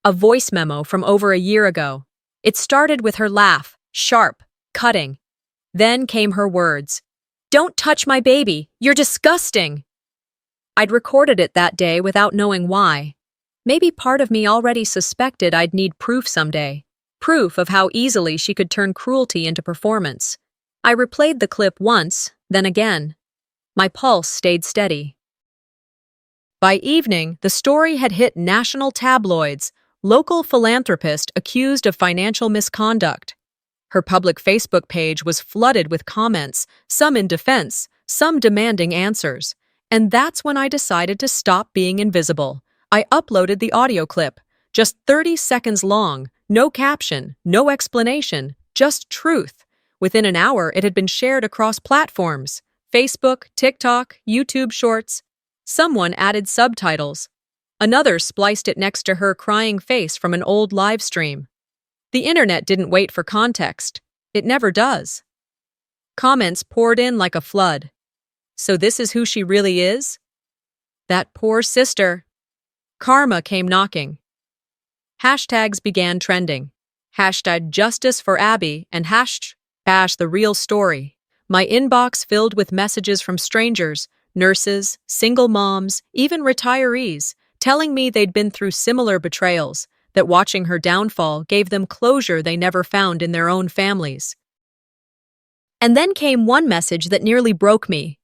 A voice memo from over a year ago. It started with her laugh, sharp, cutting. Then came her words. "Don't touch my baby, you're disgusting." I'd recorded it that day without knowing why. Maybe part of me already suspected I'd need proof someday. Proof of how easily she could turn cruelty into performance. I replayed the clip once, then again. My pulse stayed steady. By evening, the story had hit national tabloids. Local philanthropist accused of financial misconduct. Her public Facebook page was flooded with comments, some in defense, some demanding answers. And that's when I decided to stop being invisible. I uploaded the audio clip, just 30 seconds long, no caption, no explanation, just truth. Within an hour, it had been shared across platforms: Facebook, TikTok, YouTube Shorts. Someone added subtitles. Another spliced it next to her crying face from an old live stream. The internet didn't wait for context. It never does. Comments poured in like a flood. So this is who she really is? That poor sister. Karma came knocking. Hashtags began trending. Hashtag justice for Abby and hashtag the real story. My inbox filled with messages from strangers, nurses, single moms, even retirees, telling me they'd been through similar betrayals, that watching her downfall gave them closure they never found in their own families. And then came one message that nearly broke me.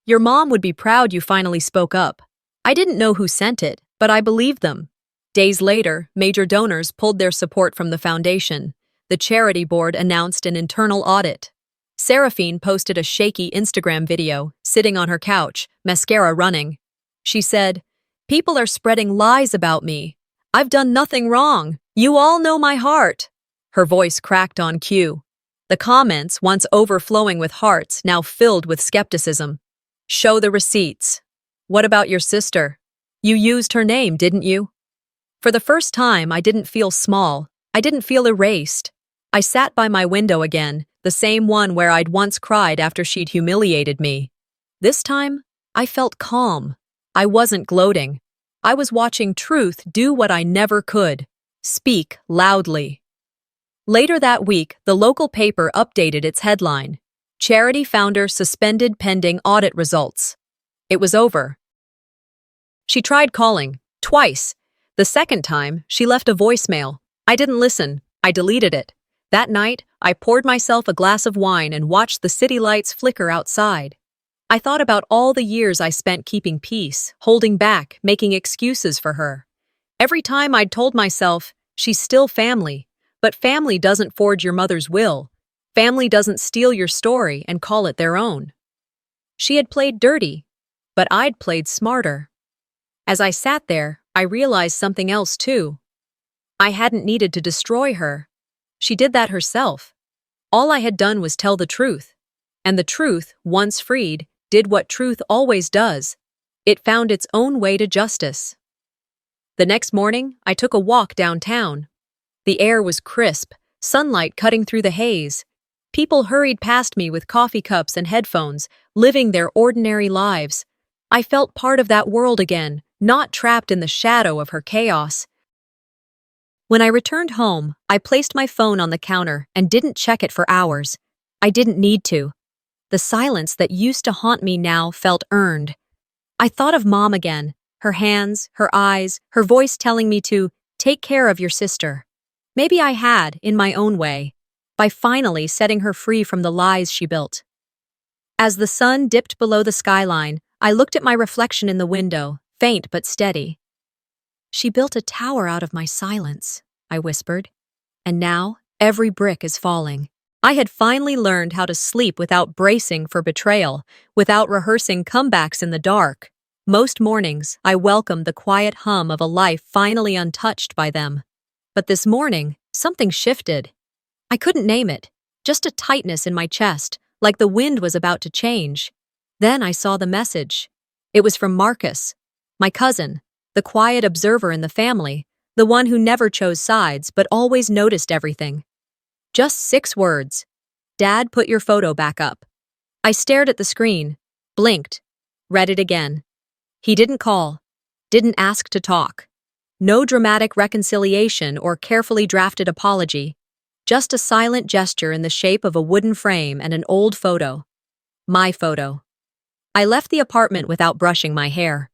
Your mom would be proud you finally spoke up. I didn't know who sent it, but I believed them. Days later, major donors pulled their support from the foundation. The charity board announced an internal audit. Seraphine posted a shaky Instagram video, sitting on her couch, mascara running. She said, "People are spreading lies about me. I've done nothing wrong. You all know my heart." Her voice cracked on cue. The comments, once overflowing with hearts, now filled with skepticism. Show the receipts. What about your sister? You used her name, didn't you? For the first time, I didn't feel small. I didn't feel erased. I sat by my window again, the same one where I'd once cried after she'd humiliated me. This time, I felt calm. I wasn't gloating. I was watching truth do what I never could: speak loudly. Later that week, the local paper updated its headline: Charity founder suspended pending audit results. It was over. She tried calling, twice. The second time, she left a voicemail. I didn't listen. I deleted it. That night, I poured myself a glass of wine and watched the city lights flicker outside. I thought about all the years I spent keeping peace, holding back, making excuses for her. Every time I'd told myself, she's still family, but family doesn't forge your mother's will. Family doesn't steal your story and call it their own. She had played dirty, but I'd played smarter. As I sat there, I realized something else too. I hadn't needed to destroy her. She did that herself. All I had done was tell the truth. And the truth, once freed, did what truth always does. It found its own way to justice. The next morning, I took a walk downtown. The air was crisp, sunlight cutting through the haze. People hurried past me with coffee cups and headphones, living their ordinary lives. I felt part of that world again, not trapped in the shadow of her chaos. When I returned home, I placed my phone on the counter and didn't check it for hours. I didn't need to. The silence that used to haunt me now felt earned. I thought of Mom again, her hands, her eyes, her voice telling me to take care of your sister. Maybe I had, in my own way, by finally setting her free from the lies she built. As the sun dipped below the skyline, I looked at my reflection in the window, faint but steady. She built a tower out of my silence, I whispered. And now, every brick is falling. I had finally learned how to sleep without bracing for betrayal, without rehearsing comebacks in the dark. Most mornings, I welcomed the quiet hum of a life finally untouched by them. But this morning, something shifted. I couldn't name it, just a tightness in my chest, like the wind was about to change. Then I saw the message. It was from Marcus, my cousin, the quiet observer in the family, the one who never chose sides but always noticed everything. Just 6 words. Dad, put your photo back up. I stared at the screen, blinked, read it again. He didn't call, didn't ask to talk. No dramatic reconciliation or carefully drafted apology. Just a silent gesture in the shape of a wooden frame and an old photo. My photo. I left the apartment without brushing my hair.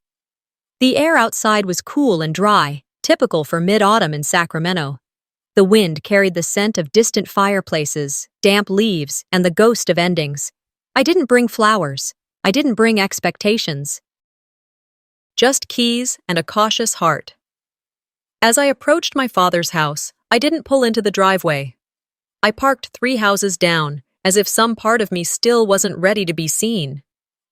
The air outside was cool and dry, typical for mid-autumn in Sacramento. The wind carried the scent of distant fireplaces, damp leaves, and the ghost of endings. I didn't bring flowers. I didn't bring expectations. Just keys and a cautious heart. As I approached my father's house, I didn't pull into the driveway. I parked 3 houses down, as if some part of me still wasn't ready to be seen.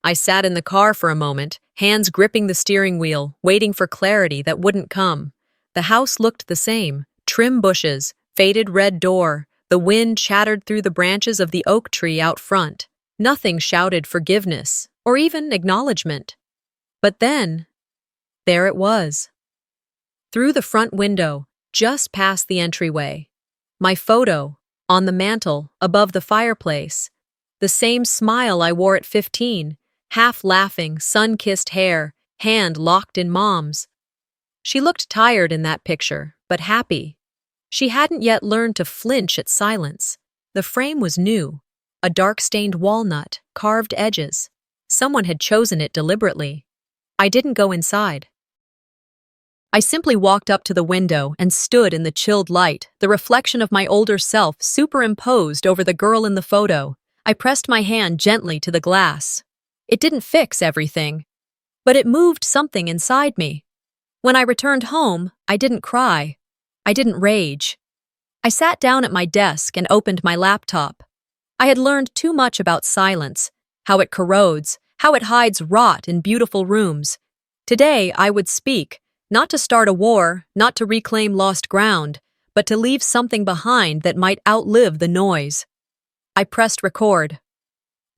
I sat in the car for a moment, hands gripping the steering wheel, waiting for clarity that wouldn't come. The house looked the same. Trim bushes, faded red door, the wind chattered through the branches of the oak tree out front. Nothing shouted forgiveness, or even acknowledgement. But then, there it was. Through the front window, just past the entryway. My photo, on the mantel, above the fireplace. The same smile I wore at 15, half laughing, sun-kissed hair, hand locked in Mom's. She looked tired in that picture, but happy. She hadn't yet learned to flinch at silence. The frame was new, a dark-stained walnut, carved edges. Someone had chosen it deliberately. I didn't go inside. I simply walked up to the window and stood in the chilled light, the reflection of my older self superimposed over the girl in the photo. I pressed my hand gently to the glass. It didn't fix everything, but it moved something inside me. When I returned home, I didn't cry. I didn't rage. I sat down at my desk and opened my laptop. I had learned too much about silence, how it corrodes, how it hides rot in beautiful rooms. Today, I would speak, not to start a war, not to reclaim lost ground, but to leave something behind that might outlive the noise. I pressed record.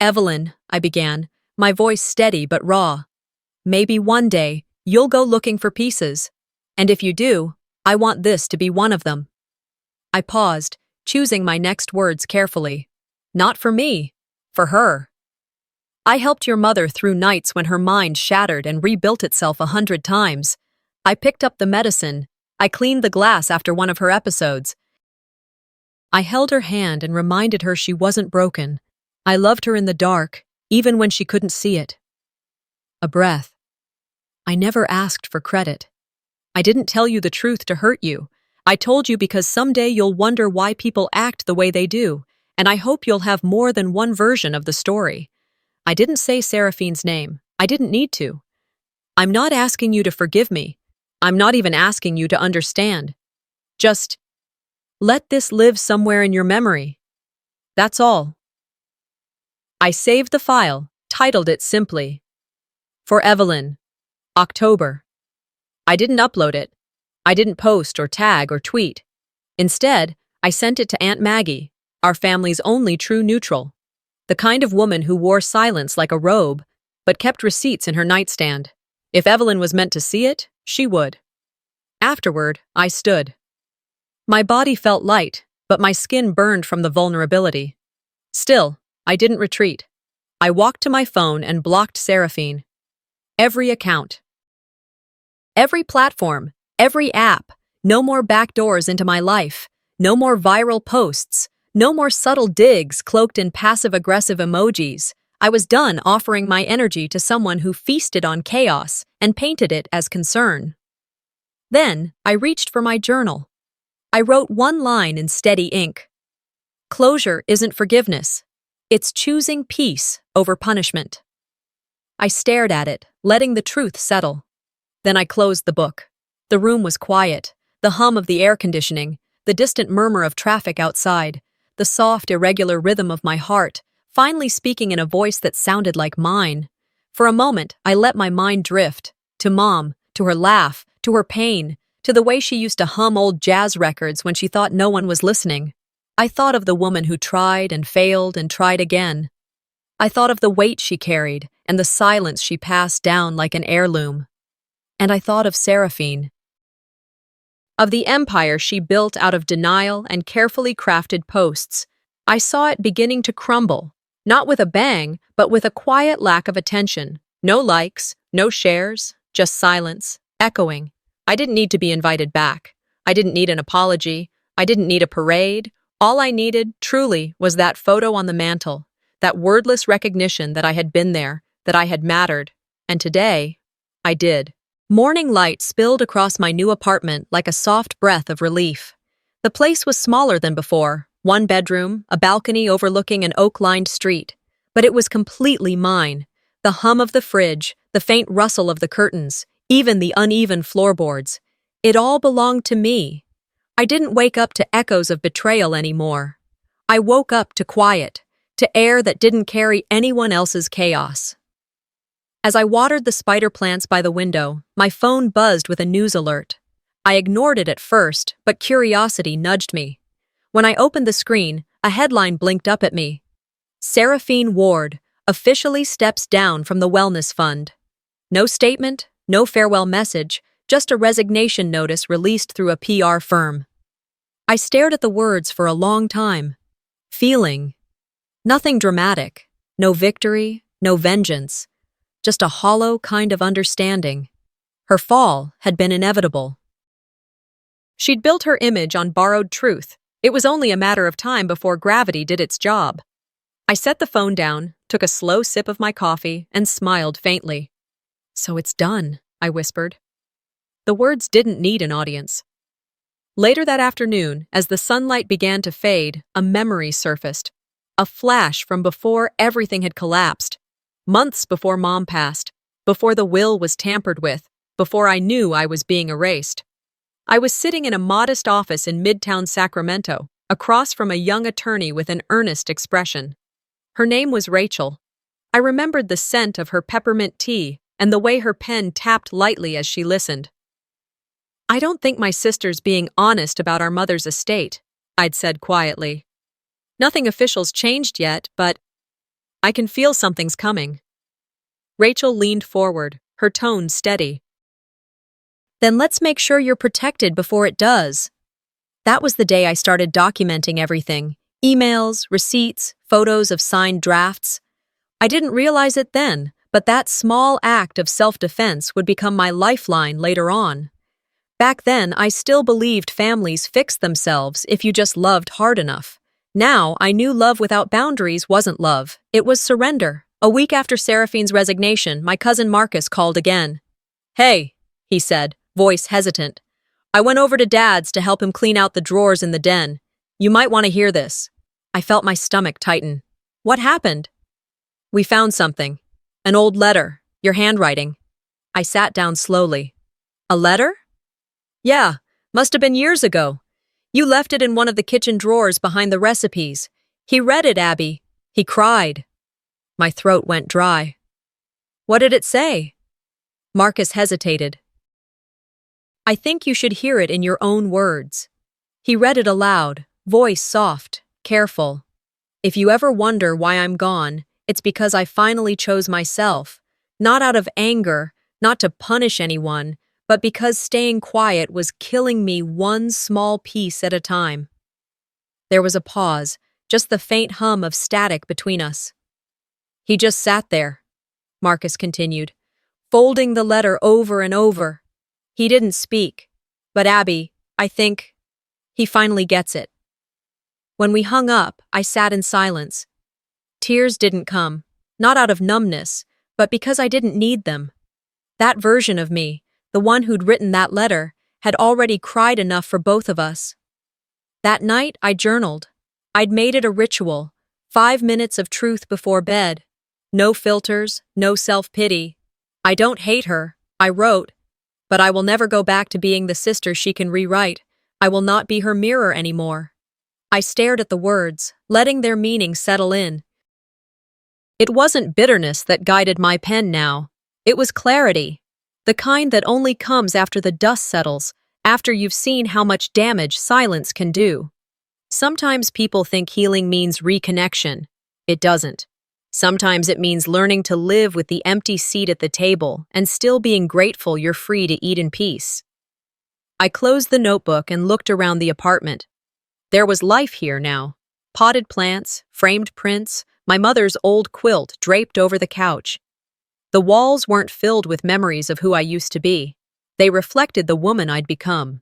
"Evelyn," I began, my voice steady but raw. "Maybe one day, you'll go looking for pieces. And if you do, I want this to be one of them." I paused, choosing my next words carefully. Not for me, for her. I helped your mother through nights when her mind shattered and rebuilt itself 100 times. I picked up the medicine. I cleaned the glass after one of her episodes. I held her hand and reminded her she wasn't broken. I loved her in the dark, even when she couldn't see it. A breath. I never asked for credit. I didn't tell you the truth to hurt you. I told you because someday you'll wonder why people act the way they do, and I hope you'll have more than one version of the story. I didn't say Seraphine's name. I didn't need to. I'm not asking you to forgive me. I'm not even asking you to understand. Just let this live somewhere in your memory. That's all. I saved the file, titled it simply, For Evelyn, October. I didn't upload it. I didn't post or tag or tweet. Instead, I sent it to Aunt Maggie, our family's only true neutral, the kind of woman who wore silence like a robe, but kept receipts in her nightstand. If Evelyn was meant to see it, she would. Afterward, I stood. My body felt light, but my skin burned from the vulnerability. Still, I didn't retreat. I walked to my phone and blocked Seraphine. Every account. Every platform. Every app. No more backdoors into my life. No more viral posts. No more subtle digs cloaked in passive-aggressive emojis. I was done offering my energy to someone who feasted on chaos and painted it as concern. Then, I reached for my journal. I wrote one line in steady ink. Closure isn't forgiveness. It's choosing peace over punishment. I stared at it, letting the truth settle. Then I closed the book. The room was quiet, the hum of the air conditioning, the distant murmur of traffic outside, the soft, irregular rhythm of my heart, finally speaking in a voice that sounded like mine. For a moment, I let my mind drift, to Mom, to her laugh, to her pain, to the way she used to hum old jazz records when she thought no one was listening. I thought of the woman who tried and failed and tried again. I thought of the weight she carried and the silence she passed down like an heirloom. And I thought of Seraphine. Of the empire she built out of denial and carefully crafted posts. I saw it beginning to crumble, not with a bang, but with a quiet lack of attention. No likes, no shares, just silence, echoing. I didn't need to be invited back. I didn't need an apology. I didn't need a parade. All I needed, truly, was that photo on the mantel, that wordless recognition that I had been there, that I had mattered. And today, I did. Morning light spilled across my new apartment like a soft breath of relief. The place was smaller than before, one bedroom, a balcony overlooking an oak-lined street. But it was completely mine. The hum of the fridge, the faint rustle of the curtains, even the uneven floorboards. It all belonged to me. I didn't wake up to echoes of betrayal anymore. I woke up to quiet, to air that didn't carry anyone else's chaos. As I watered the spider plants by the window, my phone buzzed with a news alert. I ignored it at first, but curiosity nudged me. When I opened the screen, a headline blinked up at me. Seraphine Ward officially steps down from the Wellness Fund. No statement, no farewell message, just a resignation notice released through a PR firm. I stared at the words for a long time, feeling nothing dramatic, no victory, no vengeance, just a hollow kind of understanding. Her fall had been inevitable. She'd built her image on borrowed truth. It was only a matter of time before gravity did its job. I set the phone down, took a slow sip of my coffee, and smiled faintly. "So it's done," I whispered. The words didn't need an audience. Later that afternoon, as the sunlight began to fade, a memory surfaced. A flash from before everything had collapsed. Months before Mom passed, before the will was tampered with, before I knew I was being erased. I was sitting in a modest office in Midtown Sacramento, across from a young attorney with an earnest expression. Her name was Rachel. I remembered the scent of her peppermint tea and the way her pen tapped lightly as she listened. "I don't think my sister's being honest about our mother's estate," I'd said quietly. "Nothing official's changed yet, but I can feel something's coming." Rachel leaned forward, her tone steady. "Then let's make sure you're protected before it does." That was the day I started documenting everything. Emails, receipts, photos of signed drafts. I didn't realize it then, but that small act of self-defense would become my lifeline later on. Back then, I still believed families fixed themselves if you just loved hard enough. Now, I knew love without boundaries wasn't love. It was surrender. A week after Seraphine's resignation, my cousin Marcus called again. "Hey," he said, voice hesitant. "I went over to Dad's to help him clean out the drawers in the den. You might want to hear this." I felt my stomach tighten. "What happened?" "We found something. An old letter. Your handwriting." I sat down slowly. "A letter?" "Yeah, must have been years ago. You left it in one of the kitchen drawers behind the recipes. He read it, Abby. He cried." My throat went dry. "What did it say?" Marcus hesitated. "I think you should hear it in your own words." He read it aloud, voice soft, careful. "If you ever wonder why I'm gone, it's because I finally chose myself, not out of anger, not to punish anyone, but because staying quiet was killing me one small piece at a time." There was a pause, just the faint hum of static between us. "He just sat there," Marcus continued, folding the letter over and over. "He didn't speak. But Abby, I think he finally gets it." When we hung up, I sat in silence. Tears didn't come, not out of numbness, but because I didn't need them. That version of me, the one who'd written that letter, had already cried enough for both of us. That night, I journaled. I'd made it a ritual, 5 minutes of truth before bed. No filters, no self-pity. "I don't hate her," I wrote, "but I will never go back to being the sister she can rewrite. I will not be her mirror anymore." I stared at the words, letting their meaning settle in. It wasn't bitterness that guided my pen now. It was clarity. The kind that only comes after the dust settles, after you've seen how much damage silence can do. Sometimes people think healing means reconnection. It doesn't. Sometimes it means learning to live with the empty seat at the table and still being grateful you're free to eat in peace. I closed the notebook and looked around the apartment. There was life here now. Potted plants, framed prints, my mother's old quilt draped over the couch. The walls weren't filled with memories of who I used to be. They reflected the woman I'd become.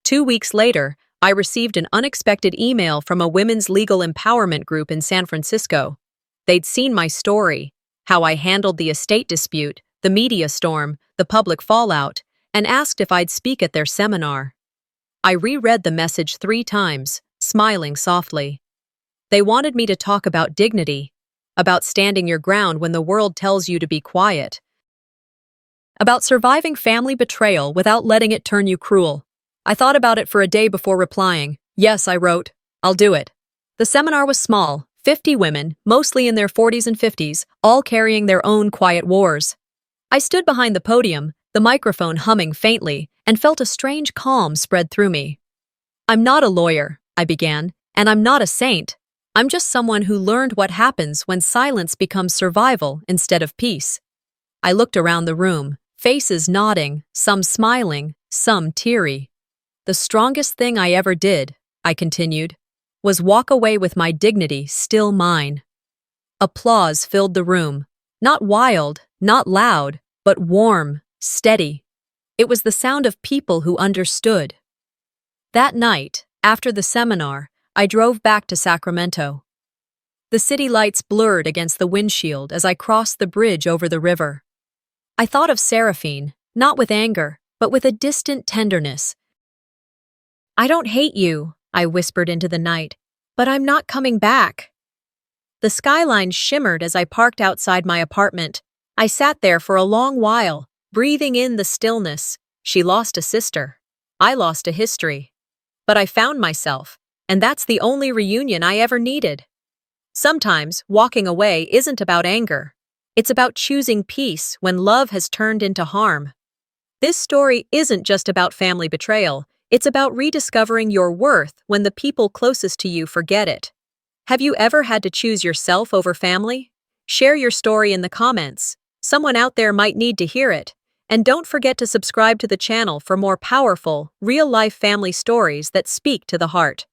2 weeks later, I received an unexpected email from a women's legal empowerment group in San Francisco. They'd seen my story, how I handled the estate dispute, the media storm, the public fallout, and asked if I'd speak at their seminar. I reread the message 3 times, smiling softly. They wanted me to talk about dignity, about standing your ground when the world tells you to be quiet, about surviving family betrayal without letting it turn you cruel. I thought about it for a day before replying. "Yes," I wrote, "I'll do it." The seminar was small, 50 women, mostly in their 40s and 50s, all carrying their own quiet wars. I stood behind the podium, the microphone humming faintly, and felt a strange calm spread through me. "I'm not a lawyer," I began, "and I'm not a saint. I'm just someone who learned what happens when silence becomes survival instead of peace." I looked around the room, faces nodding, some smiling, some teary. The strongest thing I ever did, I continued, was walk away with my dignity still mine. Applause filled the room, not wild, not loud, but warm, steady. It was the sound of people who understood. That night, after the seminar, I drove back to Sacramento. The city lights blurred against the windshield as I crossed the bridge over the river. I thought of Seraphine, not with anger, but with a distant tenderness. "I don't hate you," I whispered into the night, "but I'm not coming back." The skyline shimmered as I parked outside my apartment. I sat there for a long while, breathing in the stillness. She lost a sister. I lost a history. But I found myself, and that's the only reunion I ever needed. Sometimes, walking away isn't about anger. It's about choosing peace when love has turned into harm. This story isn't just about family betrayal. It's about rediscovering your worth when the people closest to you forget it. Have you ever had to choose yourself over family? Share your story in the comments. Someone out there might need to hear it. And don't forget to subscribe to the channel for more powerful, real-life family stories that speak to the heart.